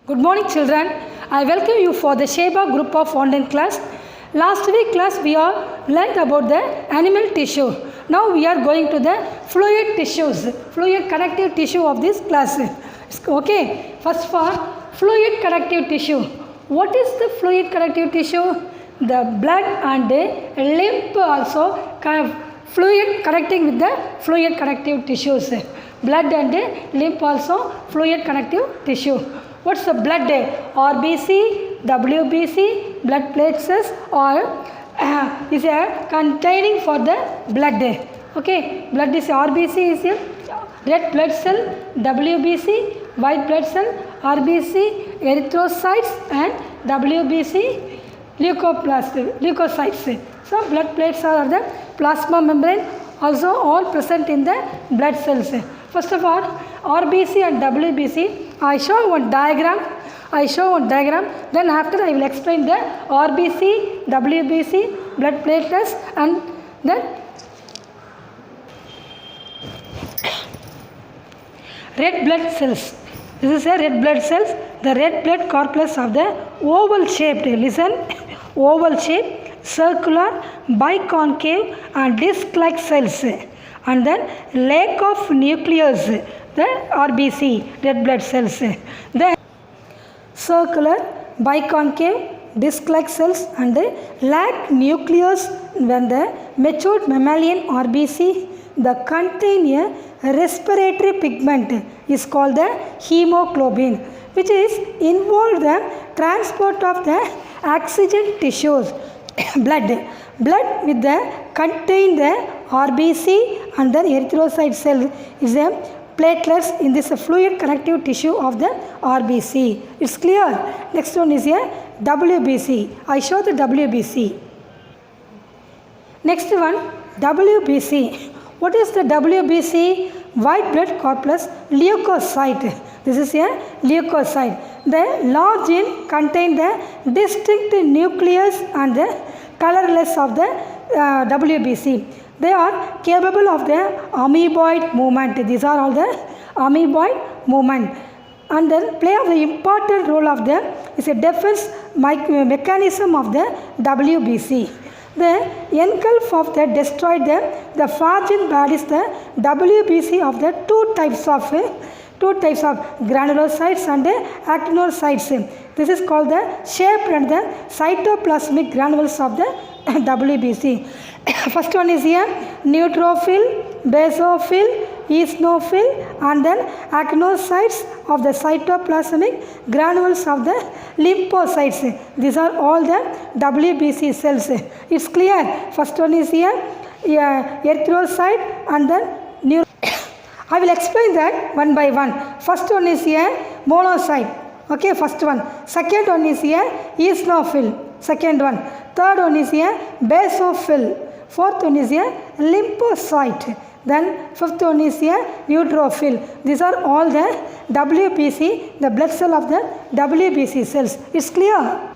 Good morning children. I welcome you for the Sheba group of online class. Last week class we are learned about the animal tissue. Now we are going to the fluid tissues, fluid connective tissue of this class. Okay, first for fluid connective tissue. What is the fluid connective tissue? The blood and lymph also fluid connecting with the fluid connective tissues. Blood and lymph also fluid connective tissue. What's the blood? RBC, WBC, blood platelets or is containing for the blood. Okay, blood is RBC is a red blood cell, WBC, white blood cell, RBC, erythrocytes and WBC, leukocytes. So blood plates are the plasma membrane also all present in the blood cells. First of all, RBC and WBC, I show one diagram. Then after I will explain the RBC, WBC, blood platelets and then red blood cells. This is a red blood cells. The red blood corpuscles of the oval shaped. Listen, oval shaped, circular, biconcave and disc-like cells. And then lack of nucleus, the RBC, red blood cells. Then circular, biconcave, disc-like cells and lack nucleus when the matured mammalian RBC, the contain a respiratory pigment is called the hemoglobin, which is involved the transport of the oxygen tissues, blood with the contain the RBC and then erythrocyte cell is a platelets in this fluid connective tissue of the RBC. It's clear. Next one is a WBC. I show the WBC. Next one, WBC. What is the WBC? White blood corpuscle leukocyte. This is a leukocyte. The large gene contain the distinct nucleus and the colorless of the WBC. They are capable of the amoeboid movement. These are all the amoeboid movement. And then play of the important role of the is a defense mechanism of the WBC. The engulf of the destroyed the phagine bodies the WBC of the two types of granulocytes and actinocytes. This is called the shaped and the cytoplasmic granules of the WBC. First one is here neutrophil, basophil, eosinophil and then actinocytes of the cytoplasmic granules of the lymphocytes. These are all the WBC cells. It's clear. First one is here erythrocyte and then I will explain that one by one. First one is here monocyte. Okay, first one. Second one is here eosinophil. Second one. Third one is here basophil. Fourth one is here lymphocyte. Then fifth one is here neutrophil. These are all the WBC, the blood cell of the WBC cells. It's clear.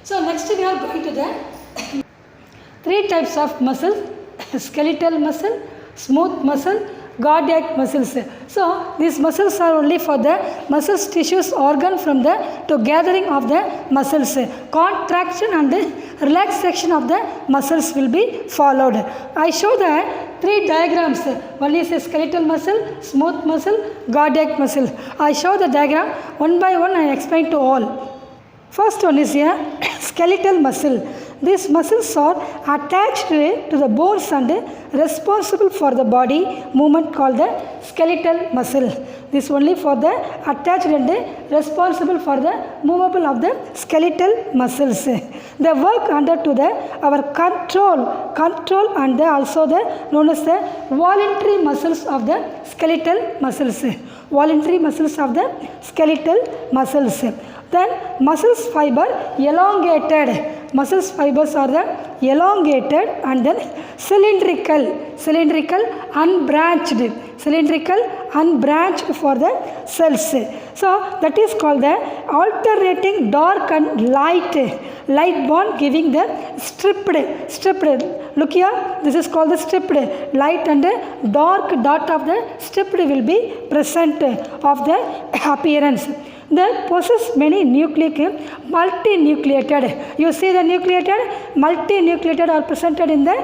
So next we are going to the three types of muscles: skeletal muscle, smooth muscle, cardiac muscles. So these muscles are only for the muscles, tissues, organ from the to gathering of the muscles. Contraction and relaxation of the muscles will be followed. I show the three diagrams. One is a skeletal muscle, smooth muscle, cardiac muscle. I show the diagram one by one. I explain to all. First one is a skeletal muscle. These muscles are attached to the bones and responsible for the body movement called the skeletal muscle. This only for the attached and responsible for the movable of the skeletal muscles. They work under to the our control and also the known as the voluntary muscles of the skeletal muscles. Voluntary muscles of the skeletal muscles. Then muscles fiber elongated. Muscles fibers are the elongated and then cylindrical unbranched for the cells. So that is called the alternating dark and light bond giving the stripped. Look here, this is called the stripped. Light and dark dot of the stripped will be present of the appearance. They possess many nucleic multinucleated. You see the nucleated, multinucleated are presented in the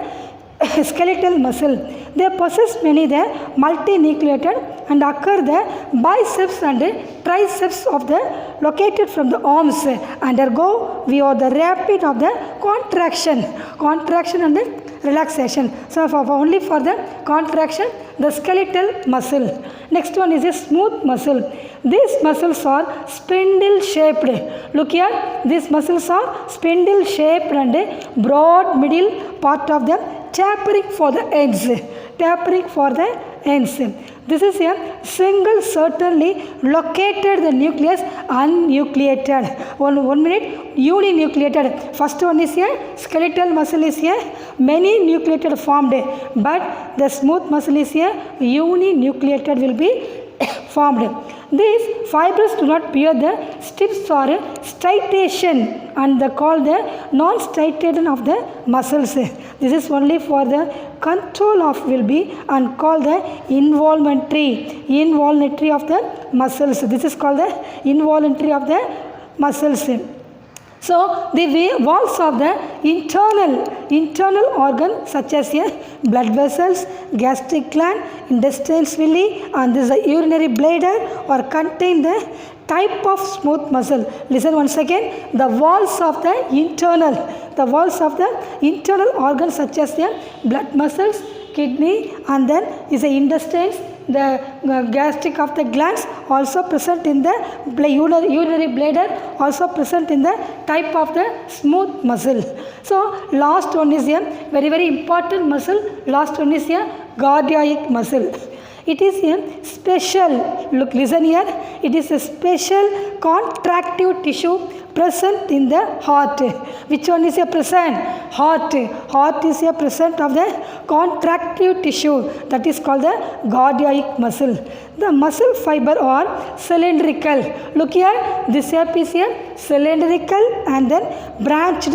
skeletal muscle. They possess many the multinucleated and occur the biceps and triceps of the located from the arms undergo via the rapid of the contraction and relaxation. So only for the contraction the skeletal muscle. Next one is a smooth muscle. These muscles are spindle shaped. Look here, these muscles are spindle shaped and broad middle part of the tapering for the ends. Tapering for the ends. This is a single certainly located the nucleus unnucleated. One minute, uninucleated. First one is a skeletal muscle is a many nucleated formed, but the smooth muscle is a uninucleated will be formed. These fibers do not bear the strips or striation and they call the non-striation of the muscles. This is only for the control of will be and called the involuntary of the muscles. This is called the involuntary of the muscles. So the walls of the internal organ such as blood vessels, gastric gland, intestinal villi and this is the urinary bladder or contain the type of smooth muscle. Listen once again. The walls of the internal organs such as the blood muscles, kidney and then is the intestines, the gastric of the glands also present in the urinary bladder also present in the type of the smooth muscle. So last one is a very important muscle. Last one is a cardiac muscle. It is a special, look, listen here, it is a special contractive tissue present in the heart. Which one is a present? Heart. Heart is a present of the contractive tissue that is called the cardiac muscle. The muscle fiber are cylindrical. Look here, this shape is a cylindrical and then branched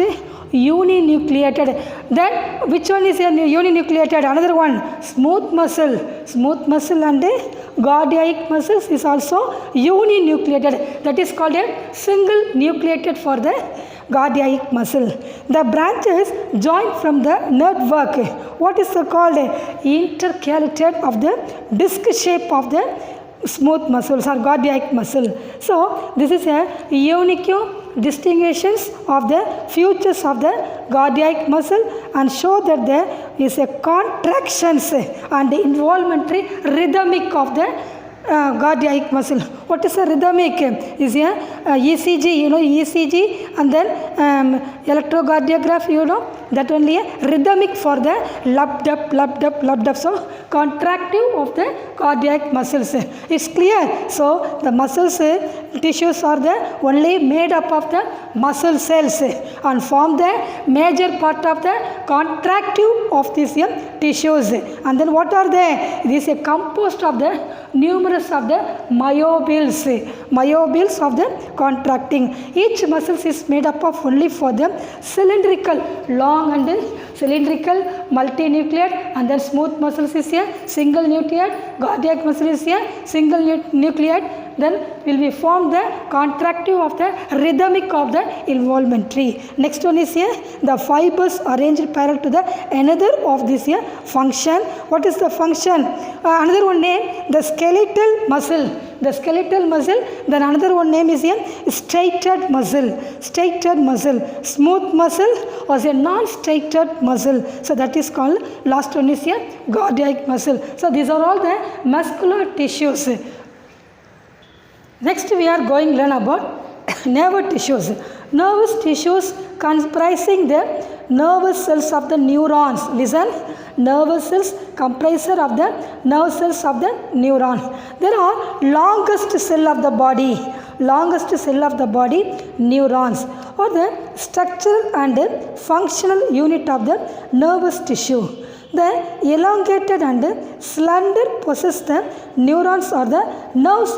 uninucleated. Then which one is a uninucleated? Another one, smooth muscle. Smooth muscle and cardiac muscles is also uninucleated. That is called a single nucleated for the cardiac muscle. The branches join from the network. What is called intercalated of the disc shape of the smooth muscles or cardiac muscle. So this is a unique distinguishes of the features of the cardiac muscle and show that there is a contractions and involuntary rhythmic of the cardiac muscle. What is a rhythmic? Is a ECG, ECG and then electrocardiograph, that only a rhythmic for the lubbed up. So contractive of the cardiac muscles. It's clear. So the muscles tissues are the only made up of the muscle cells and form the major part of the contractive of these tissues. And then what are they? It is a composed of the numerous of the myobills of the contracting. Each muscle is made up of only for the cylindrical, long and cylindrical, multinucleate, and then smooth muscles is a single nucleate, cardiac muscle is a single nucleate. Then will be formed the contractive of the rhythmic of the involuntary. Next one is here the fibers arranged parallel to the another of this here function. What is the function? Another one name the skeletal muscle. The skeletal muscle. Then another one name is here striated muscle. Striated muscle. Smooth muscle or a non-striated muscle. So that is called last one is here cardiac muscle. So these are all the muscular tissues. Next we are going to learn about nervous tissues. Nervous tissues comprising the nervous cells of the neurons. Listen, nervous cells compriser of the nerve cells of the neuron. There are longest cell of the body, neurons, or the structural and functional unit of the nervous tissue. The elongated and slender possess the neurons or the nerves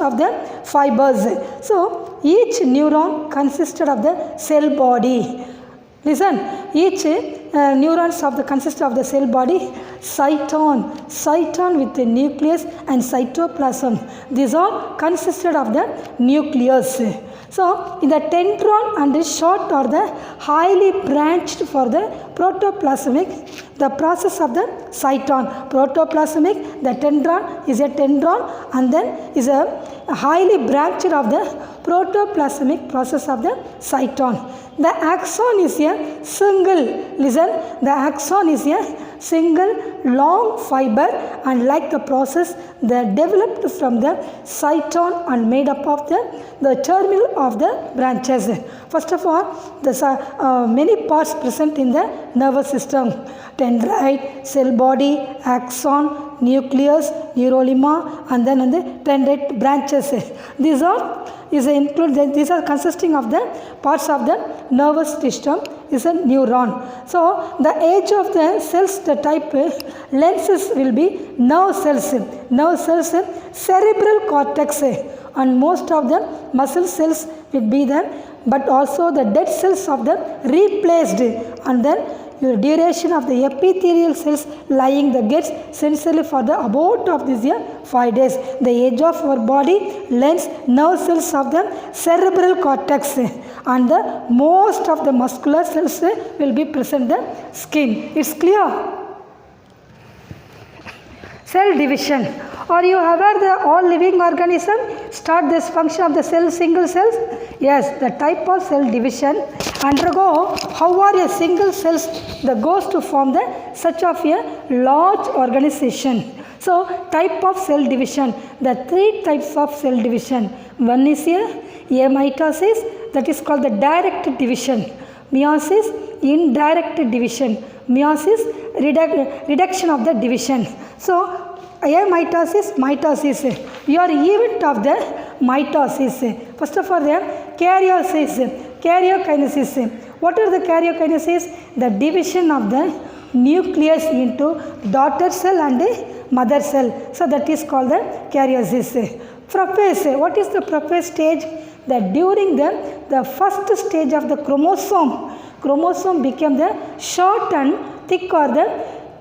of the fibers. So each neuron consisted of the cell body. Listen, each neurons of the consist of the cell body? Cyton with the nucleus and cytoplasm. These all consisted of the nucleus. So, in the dendron and the short or the highly branched for the protoplasmic, the process of the cyton. Protoplasmic, the dendron is a dendron and then is a highly branched of the protoplasmic process of the cyton. The axon is a single, listen, the axon is a single long fiber and like the process that developed from the cyton and made up of the terminal of the branches. First of all, there are many parts present in the nervous system. Dendrite, cell body, axon, nucleus, neurolima and then the dendrite branches. These are consisting of the parts of the nervous system is a neuron. So, the age of the cells, the type lenses will be nerve cells, cerebral cortex and most of the muscle cells will be there, but also the dead cells of the replaced and then your duration of the epithelial cells lying the gets essentially for the about of this year 5 days. The age of our body, lens, nerve cells of the cerebral cortex and the most of the muscular cells will be present the skin. It's clear? Cell division. Are you aware that all living organisms start this function of the cell, single cells? Yes, the type of cell division undergo how are a single cells that goes to form the such of a large organization. So, type of cell division, the three types of cell division. One is a mitosis, that is called the direct division. Meiosis, indirect division. Meiosis, reduction of the division. So, mitosis. We are event of the mitosis. First of all, the karyokinesis. What are the karyokinesis? The division of the nucleus into daughter cell and mother cell. So, that is called the karyosis. Prophase. What is the prophase stage? That during the first stage of the chromosome became the short and thick or the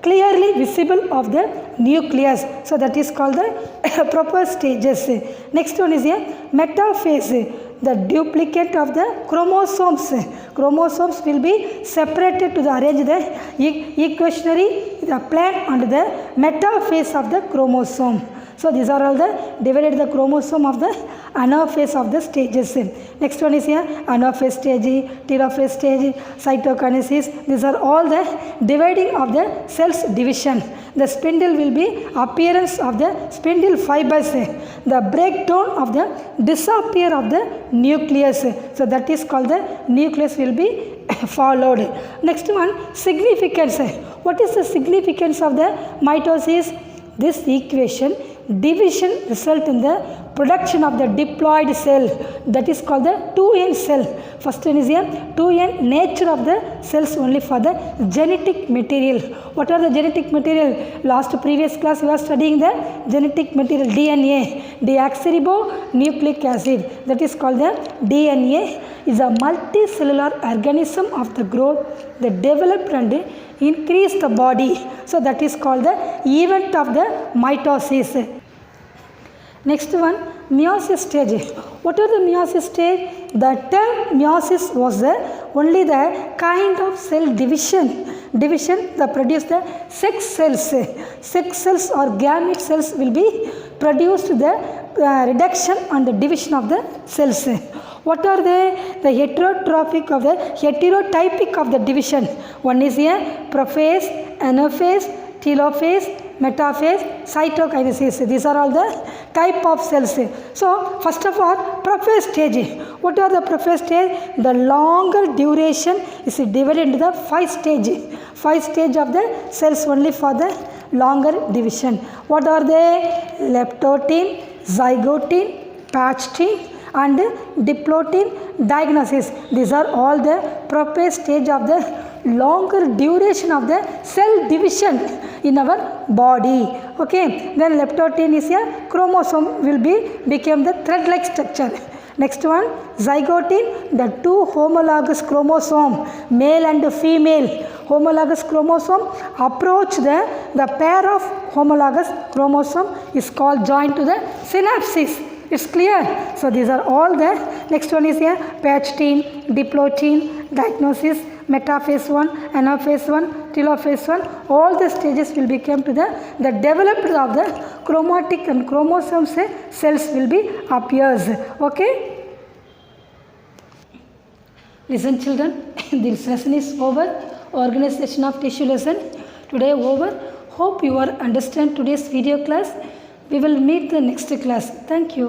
clearly visible of the nucleus. So, that is called the proper stages. Next one is a metaphase. The duplicate of the chromosomes. Chromosomes will be separated to the arrange the equationary, the plane and the metaphase of the chromosome. So, these are all the divided the chromosome of the anaphase of the stages. Next one is here anaphase stage, telophase stage, cytokinesis. These are all the dividing of the cells division. The spindle will be appearance of the spindle fibers. The breakdown of the disappear of the nucleus. So, that is called the nucleus will be followed. Next one, significance. What is the significance of the mitosis? This equation, division result in the production of the diploid cell, that is called the 2n cell. First one is here 2n, nature of the cells only for the genetic material. What are the genetic material? Last previous class we were studying the genetic material DNA, deoxyribonucleic acid, that is called the DNA is a multicellular organism of the growth that developed and increase the body. So, that is called the event of the mitosis. Next one, meiosis stage. What are the meiosis stage? The term meiosis was only the kind of cell division that produce the sex cells. Sex cells or gamete cells will be produced the reduction and the division of the cells. What are they? The heterotypic of the division. One is a prophase, anaphase, telophase, metaphase, cytokinesis. These are all the type of cells. So, first of all, prophase stage. What are the prophase stage? The longer duration is divided into the 5 stage. 5 stage of the cells only for the longer division. What are they? Leptotin, zygotin, patchotin and diplotin, diagnosis. These are all the prophase stage of the longer duration of the cell division in our body. Okay, then leptotin is a chromosome will become the thread like structure. Next one, zygote in the two homologous chromosome, male and female. Homologous chromosome approach the pair of homologous chromosome is called joint to the synapses. It's clear. So these are all there. Next one is here patchtin, diplotin, diagnosis, metaphase 1, anaphase 1, telophase 1. All the stages will become to the development of the chromatic and chromosome cells will be appears. Okay. Listen children, this lesson is over. Organization of tissue lesson today over. Hope you are understand today's video class. We will meet the next class. Thank you.